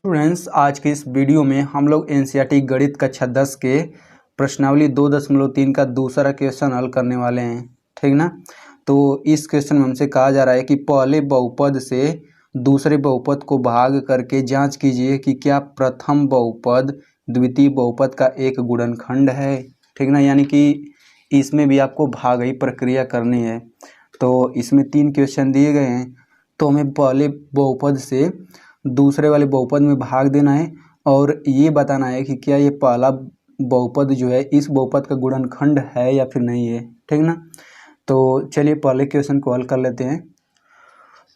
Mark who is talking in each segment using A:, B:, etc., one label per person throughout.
A: Students, आज के इस वीडियो में हम लोग एनसीईआरटी गणित कक्षा 10 के प्रश्नावली 2.3 का दूसरा क्वेश्चन हल करने वाले हैं। ठीक ना। तो इस क्वेश्चन में हमसे कहा जा रहा है कि पहले बहुपद से दूसरे बहुपद को भाग करके जांच कीजिए कि क्या प्रथम बहुपद द्वितीय बहुपद का एक गुणनखंड है। ठीक ना, यानी कि इसमें भी आपको भाग प्रक्रिया करनी है। तो इसमें 3 क्वेश्चन दिए गए हैं, तो हमें पहले बहुपद से दूसरे वाले बहुपद में भाग देना है और ये बताना है कि क्या ये पहला बहुपद जो है इस बहुपद का गुणनखंड है या फिर नहीं है। ठीक ना। तो चलिए पहले क्वेश्चन को हल कर लेते हैं।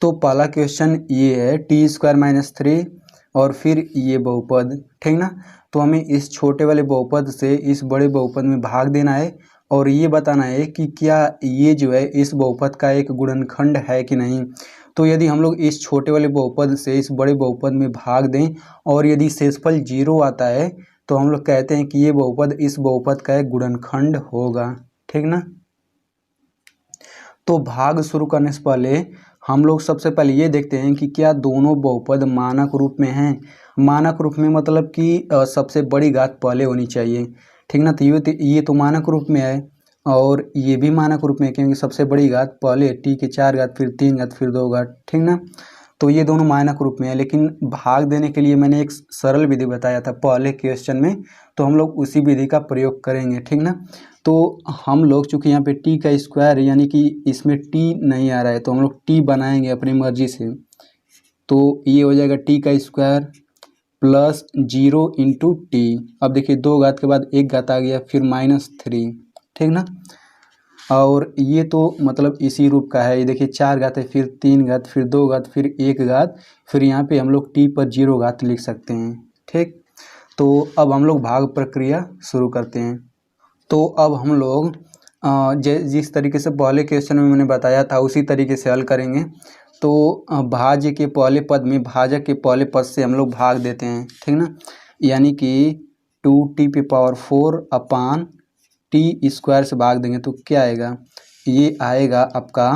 A: तो पहला क्वेश्चन ये है t² - 3 और फिर ये बहुपद। ठीक ना। तो हमें इस छोटे वाले बहुपद से इस बड़े बहुपद में भाग देना है और ये बताना है कि क्या ये जो है इस बहुपद का एक गुणनखंड है कि नहीं। तो यदि हम लोग इस छोटे वाले बहुपद से इस बड़े बहुपद में भाग दें और यदि शेषफल 0 आता है तो हम लोग कहते हैं कि ये बहुपद इस बहुपद का एक गुणनखंड होगा। ठीक ना। तो भाग शुरू करने से पहले हम लोग सबसे पहले ये देखते हैं कि क्या दोनों बहुपद मानक रूप में हैं। मानक रूप में मतलब कि सबसे बड़ी घात पहले होनी चाहिए। ठीक ना। तो ये तो मानक रूप में है और ये भी मानक रूप में है, क्योंकि सबसे बड़ी घात पहले t के 4 घात फिर 3 घात फिर 2 घात। ठीक ना। तो ये दोनों मानक रूप में है, लेकिन भाग देने के लिए मैंने एक सरल विधि बताया था पहले क्वेश्चन में, तो हम लोग उसी विधि का प्रयोग करेंगे। ठीक ना। तो हम लोग चूँकि यहाँ पे t का स्क्वायर यानी कि इसमें t नहीं आ रहा है तो हम लोग t बनाएंगे अपनी मर्जी से। तो ये हो जाएगा t का स्क्वायर प्लस 0 इंटू टी। अब देखिए 2 घात के बाद 1 घात आ गया फिर -3। ठीक ना। और ये तो मतलब इसी रूप का है। ये देखिए 4 घात है फिर 3 घात फिर 2 घात फिर 1 घात फिर यहाँ पे हम लोग t पर 0 घात लिख सकते हैं। ठीक। तो अब हम लोग भाग प्रक्रिया शुरू करते हैं। तो अब हम लोग जिस तरीके से पहले क्वेश्चन में मैंने बताया था उसी तरीके से हल करेंगे। तो भाज्य के पहले पद में भाजक के पहले पद से हम लोग भाग देते हैं। ठीक ना। यानी कि 2t⁴ अपान t² से भाग देंगे तो क्या आएगा, ये आएगा आपका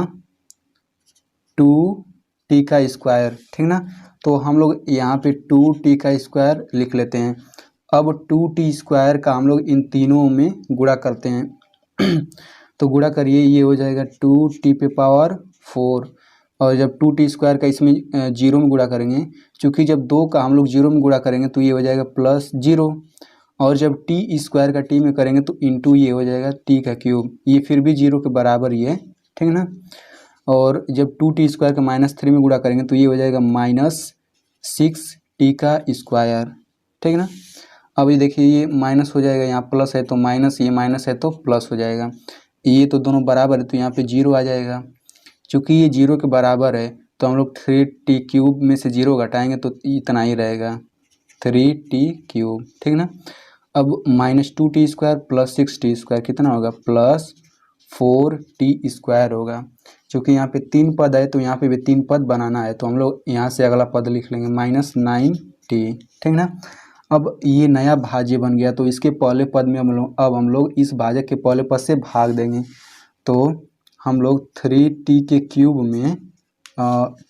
A: 2t का स्क्वायर। ठीक ना। तो हम लोग यहाँ पे 2t का स्क्वायर लिख लेते हैं। अब 2t² का हम लोग इन तीनों में गुणा करते हैं तो गुणा करिए, ये हो जाएगा 2t⁴ और जब 2t² का इसमें 0 में गुणा करेंगे, चूँकि जब 2 का हम लोग 0 में गुणा करेंगे तो ये हो जाएगा +0 और जब t² का t में करेंगे तो इंटू ये हो जाएगा t का क्यूब। ये फिर भी 0 के बराबर ही है। ठीक ना। और जब 2t² का -3 में गुणा करेंगे तो ये हो जाएगा -6t का स्क्वायर। ठीक ना। अब ये देखिए ये माइनस हो जाएगा, यहाँ प्लस है तो माइनस, ये माइनस है तो प्लस हो जाएगा। ये तो दोनों बराबर है तो यहाँ पे 0 आ जाएगा। चूँकि ये 0 के बराबर है तो हम लोग 3t³ में से 0 घटाएंगे तो इतना ही रहेगा 3t³। ठीक ना। अब -2t² प्लस 6t² कितना होगा, +4t² होगा। चूँकि यहाँ पे 3 पद है तो यहाँ पे भी 3 पद बनाना है, तो हम लोग यहाँ से अगला पद लिख लेंगे -9t। ठीक ना। अब ये नया भाज्य बन गया तो इसके पहले पद में अब हम लोग इस भाजक के पहले पद से भाग देंगे। तो हम लोग 3t³ में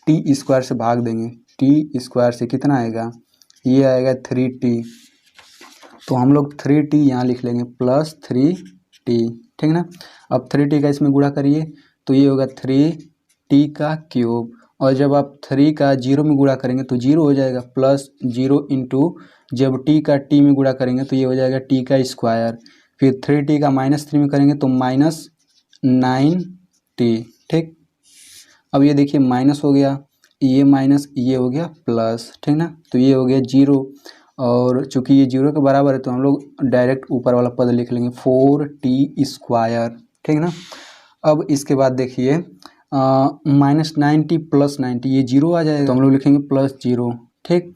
A: t² से भाग देंगे। t² से कितना आएगा, ये आएगा 3t। तो हम लोग 3t यहाँ लिख लेंगे +3t। ठीक ना। अब 3t का इसमें गुणा करिए तो ये होगा 3t³ और जब आप 3 का 0 में गुणा करेंगे तो 0 हो जाएगा +0 इंटू जब t का t में गुणा करेंगे तो ये हो जाएगा t का स्क्वायर। फिर 3t का -3 में करेंगे तो -9t। ठीक। अब ये देखिए माइनस हो गया, ये माइनस, ये हो गया प्लस। ठीक ना। तो ये हो गया 0 और चूँकि ये 0 के बराबर है तो हम लोग डायरेक्ट ऊपर वाला पद लिख लेंगे 4t²। ठीक ना। अब इसके बाद देखिए -9t + 9t, ये 0 आ जाएगा तो हम लोग लिखेंगे +0। ठीक।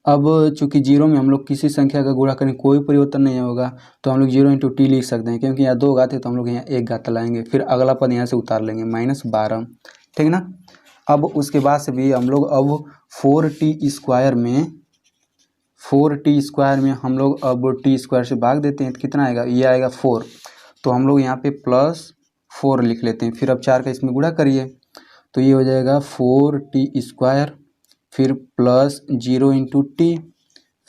A: अब चूँकि 0 में हम लोग किसी संख्या का गुणा करें कोई परिवर्तन नहीं होगा तो हम लोग 0 × t लिख सकते हैं, क्योंकि यहाँ 2 घात है तो हम लोग यहाँ 1 घात लाएंगे, फिर अगला पद यहाँ से उतार लेंगे -12। ठीक ना। अब उसके बाद से भी हम लोग अब 4t² में हम लोग अब t² से भाग देते हैं तो कितना आएगा, ये आएगा 4। तो हम लोग यहाँ पे +4 लिख लेते हैं। फिर अब 4 का इसमें गुणा करिए तो ये हो जाएगा 4t²। फिर प्लस 0 इंटू टी,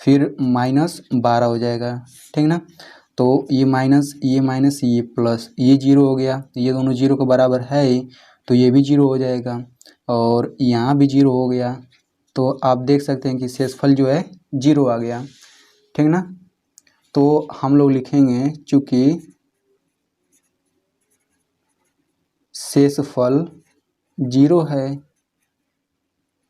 A: फिर माइनस 12 हो जाएगा, ठीक ना। तो ये माइनस ये प्लस, ये 0 हो गया, ये दोनों 0 के बराबर है ही, तो ये भी 0 हो जाएगा और यहाँ भी 0 हो गया। तो आप देख सकते हैं कि शेषफल जो है 0 आ गया, ठीक ना। तो हम लोग लिखेंगे चूँकि शेषफल 0 है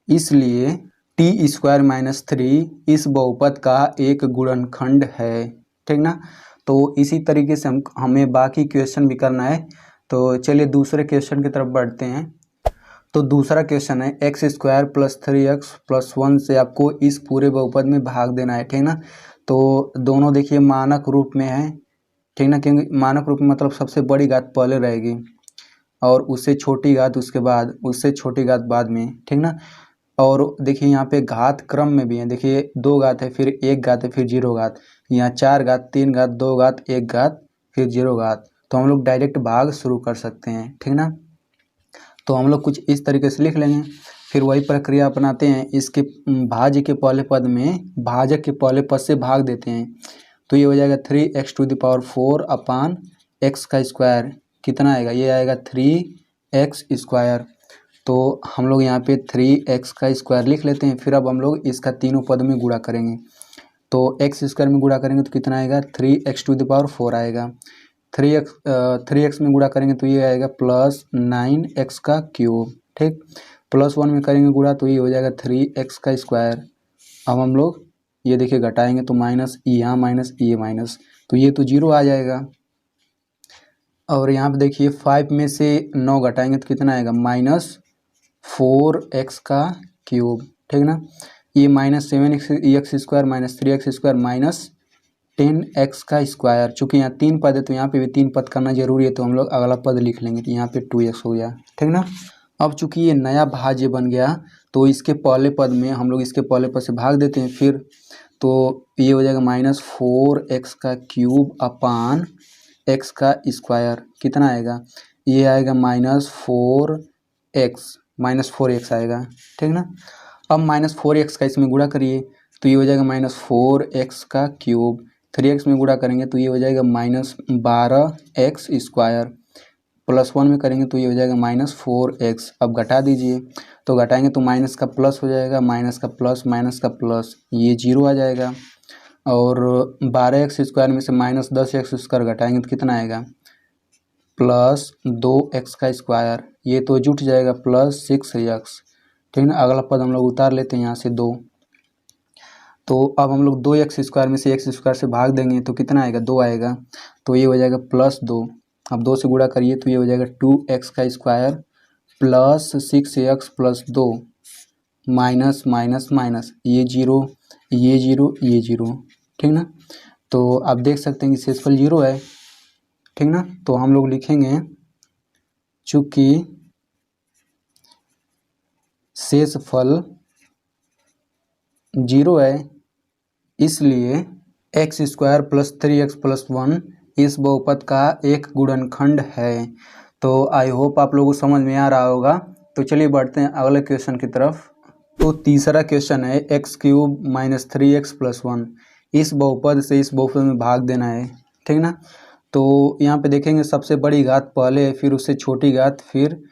A: इसलिए टी स्क्वायर माइनस 3 इस बहुपद का एक गुणनखंड है, ठीक ना। तो इसी तरीके से हमें बाकी क्वेश्चन भी करना है। तो चलिए दूसरे क्वेश्चन की तरफ बढ़ते हैं। तो दूसरा क्वेश्चन है x square plus 3x plus 1 से आपको इस पूरे बहुपद में भाग देना है, ठीक ना। तो दोनों देखिए मानक रूप में है, ठीक ना, क्योंकि मानक रूप में मतलब सबसे बड़ी घात पहले रहेगी और उससे छोटी घात उसके बाद, उससे छोटी घात बाद में, ठीक ना। और देखिए यहाँ पे घात क्रम में भी है, देखिए 2 घात है, फिर 1 घात है, फिर 0 घात, यहाँ 4 घात, 3 घात, 2 घात, 1 घात, फिर 0 घात। तो हम लोग डायरेक्ट भाग शुरू कर सकते हैं, ठीक ना। तो हम लोग कुछ इस तरीके से लिख लेंगे, फिर वही प्रक्रिया अपनाते हैं। इसके भाज्य के पहले पद में भाजक के पहले पद से भाग देते हैं। तो ये हो जाएगा 3x⁴ अपान x का स्क्वायर, कितना आएगा, ये आएगा 3x स्क्वायर। तो हम लोग यहाँ पे 3x का स्क्वायर लिख लेते हैं। फिर अब हम लोग इसका तीनों पद में गुणा करेंगे। तो x स्क्वायर में गुणा करेंगे तो कितना आएगा, 3x⁴ आएगा। 3x में गुणा करेंगे तो ये आएगा प्लस 9x का क्यूब, ठीक। प्लस 1 में करेंगे गुणा तो ये हो जाएगा 3x का स्क्वायर। अब हम लोग ये देखिए घटाएंगे तो माइनस, यहाँ माइनस, ये माइनस, तो ये तो 0 आ जाएगा। और यहाँ पे देखिए 5 में से 9 घटाएंगे तो कितना आएगा, -4x का क्यूब, ठीक ना। ये -7x square minus 3x square minus 10x का स्क्वायर। चूँकि यहाँ 3 पद है तो यहाँ पे भी 3 पद करना जरूरी है, तो हम लोग अगला पद लिख लेंगे, तो यहाँ पे 2x हो गया, ठीक ना। अब चूँकि ये नया भाज्य बन गया तो इसके पहले पद में हम लोग इसके पहले पद से भाग देते हैं। फिर तो ये हो जाएगा -4x का क्यूब अपान x का स्क्वायर, कितना आएगा, ये आएगा -4x आएगा, ठीक ना। अब -4x का इसमें गुणा करिए तो ये हो जाएगा -4x का क्यूब। 3x में गुणा करेंगे तो ये हो जाएगा -12x स्क्वायर। प्लस 1 में करेंगे तो ये हो जाएगा -4x। अब घटा दीजिए तो घटाएंगे तो माइनस का प्लस हो जाएगा, माइनस का प्लस, ये 0 आ जाएगा। और 12x स्क्वायर में से -10x स्क्वायर घटाएंगे तो कितना आएगा, +2x का स्क्वायर, ये तो जुट जाएगा +6x, ठीक ना। अगला पद हम लोग उतार लेते हैं यहाँ से 2। तो अब हम लोग 2x स्क्वायर में से x स्क्वायर से भाग देंगे तो कितना आएगा, 2 आएगा, तो ये हो जाएगा +2। अब 2 से गुणा करिए तो ये हो जाएगा 2x का square plus 6x plus 2 minus minus minus, ये 0, ये 0, ये 0, ठीक ना। तो आप देख सकते हैं कि शेषफल 0 है, ठीक ना। तो हम लोग लिखेंगे चूँकि शेषफल 0 है इसलिए x square plus 3x plus 1 इस बहुपद का एक गुणनखंड है। तो आई होप आप लोगों को समझ में आ रहा होगा। तो चलिए बढ़ते हैं अगले क्वेश्चन की तरफ। तो तीसरा क्वेश्चन है x³ - 3x + 1 इस बहुपद से इस बहुपद में भाग देना है, ठीक ना। तो यहाँ पे देखेंगे सबसे बड़ी घात पहले, फिर उससे छोटी घात, फिर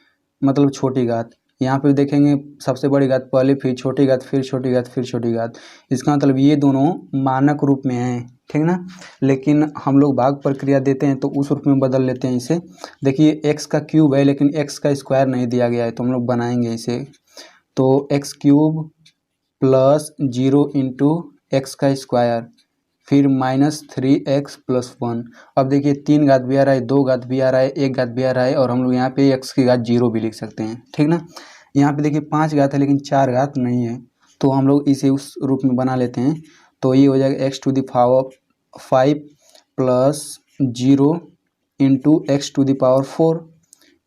A: मतलब छोटी घात। यहाँ पे देखेंगे सबसे बड़ी घात पहले, फिर छोटी घात, फिर छोटी घात, फिर छोटी घात। इसका मतलब ये दोनों मानक रूप में हैं, ठीक ना। लेकिन हम लोग भाग प्रक्रिया देते हैं तो उस रूप में बदल लेते हैं इसे। देखिए x का क्यूब है लेकिन x का स्क्वायर नहीं दिया गया है, तो हम लोग बनाएंगे इसे। तो x³ प्लस 0 इंटू एक्स का स्क्वायर, फिर -3x + 1। अब देखिए 3 घात भी आ रहा है, 2 घात भी आ रहा है, 1 घात भी आ रहा है, और हम लोग यहाँ पे x की घात 0 भी लिख सकते हैं, ठीक ना। यहाँ पे देखिए 5 घात है लेकिन 4 घात नहीं है, तो हम लोग इसे उस रूप में बना लेते हैं। तो ये हो जाएगा x⁵ प्लस 0 इंटू x⁴,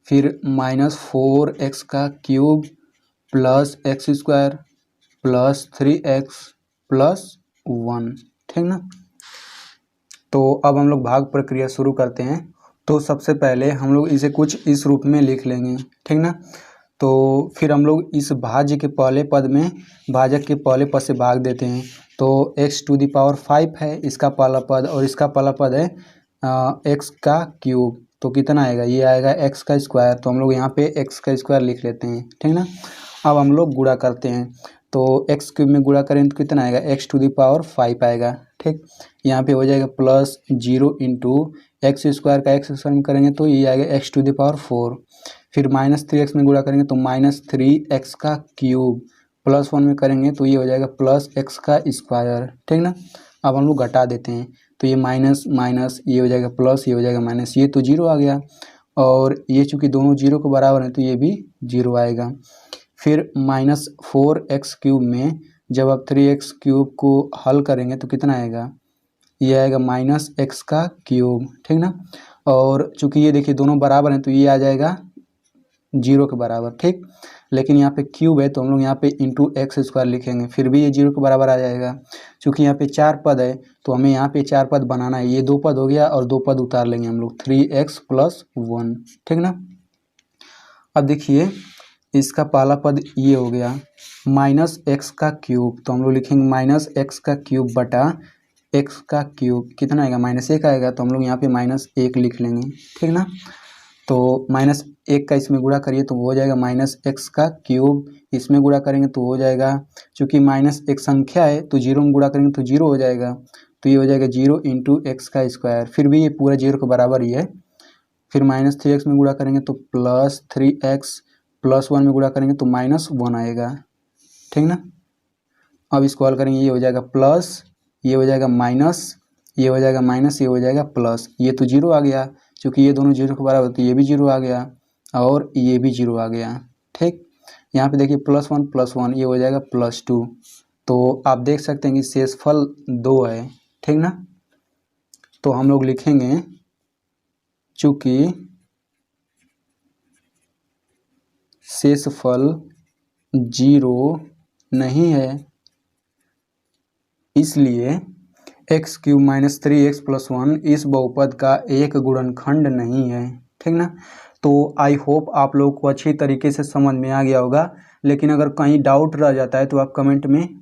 A: फिर -4x का cube plus x square plus 3x plus 1, ठीक ना। तो अब हम लोग भाग प्रक्रिया शुरू करते हैं। तो सबसे पहले हम लोग इसे कुछ इस रूप में लिख लेंगे, ठीक ना। तो फिर हम लोग इस भाज्य के पहले पद में भाजक के पहले पद से भाग देते हैं। तो x⁵ है इसका पहला पद और इसका पहला पद है x का क्यूब। तो कितना आएगा, ये आएगा x का स्क्वायर। तो हम लोग यहाँ पे x का स्क्वायर लिख लेते हैं, ठीक ना। अब हम लोग गुणा करते हैं, तो x क्यूब में गुणा करें तो कितना आएगा, x⁵ आएगा, ठीक। यहाँ पे हो जाएगा +0 इंटू एक्स स्क्वायर का एक्स स्क्वायर में करेंगे तो ये आएगा x⁴। फिर -3x में गुणा करेंगे तो -3x का क्यूब, +1 में करेंगे तो ये हो जाएगा +x का स्क्वायर, ठीक ना। अब हम लोग घटा देते हैं, तो ये माइनस माइनस ये हो जाएगा प्लस, ये हो जाएगा माइनस, ये तो 0 आ गया। और ये चूँकि दोनों 0 के बराबर हैं तो ये भी 0 आएगा। फिर -4x³ में जब आप 3x³ को हल करेंगे तो कितना आएगा, ये आएगा -x का क्यूब, ठीक ना। और चूँकि ये देखिए दोनों बराबर हैं तो ये आ जाएगा 0 के बराबर, ठीक। लेकिन यहाँ पे क्यूब है तो हम लोग यहाँ पे इंटू x² लिखेंगे, फिर भी ये 0 के बराबर आ जाएगा। चूँकि यहाँ पे 4 पद है तो हमें यहाँ पे 4 पद बनाना है, ये 2 पद हो गया और 2 पद उतार लेंगे हम लोग, 3x + 1, ठीक ना। अब देखिए इसका पहला पद ये हो गया -x का क्यूब, तो हम लोग लिखेंगे -x का क्यूब बटा x का क्यूब, कितना आएगा, -1 आएगा। तो हम लोग यहाँ पे -1 लिख लेंगे, ठीक ना। तो -1 का इसमें गुणा करिए तो हो जाएगा -x का क्यूब, इसमें गुणा करेंगे तो हो जाएगा, चूँकि -1 संख्या है तो 0 में गुणा करेंगे तो 0 हो जाएगा। तो ये हो जाएगा 0 इंटू x का स्क्वायर, फिर भी ये पूरा 0 के बराबर ही है। फिर -3x में गुणा करेंगे तो +3x, +1 में गुणा करेंगे तो -1 आएगा, ठीक ना। अब इसको हल करेंगे, ये हो जाएगा प्लस, ये हो जाएगा माइनस, ये हो जाएगा माइनस, ये हो जाएगा प्लस, ये तो 0 आ गया। चूँकि ये दोनों 0 के बराबर तो ये भी 0 आ गया और ये भी 0 आ गया, ठीक। यहाँ पे देखिए +1 + 1 ये हो जाएगा +2। तो आप देख सकते हैं कि शेषफल 2 है, ठीक ना। तो हम लोग लिखेंगे चूँकि शेषफल 0 नहीं है इसलिए x³ - 3x + 1 इस बहुपद का एक गुणनखंड नहीं है, ठीक ना। तो आई होप आप लोगों को अच्छी तरीके से समझ में आ गया होगा, लेकिन अगर कहीं डाउट रह जाता है तो आप कमेंट में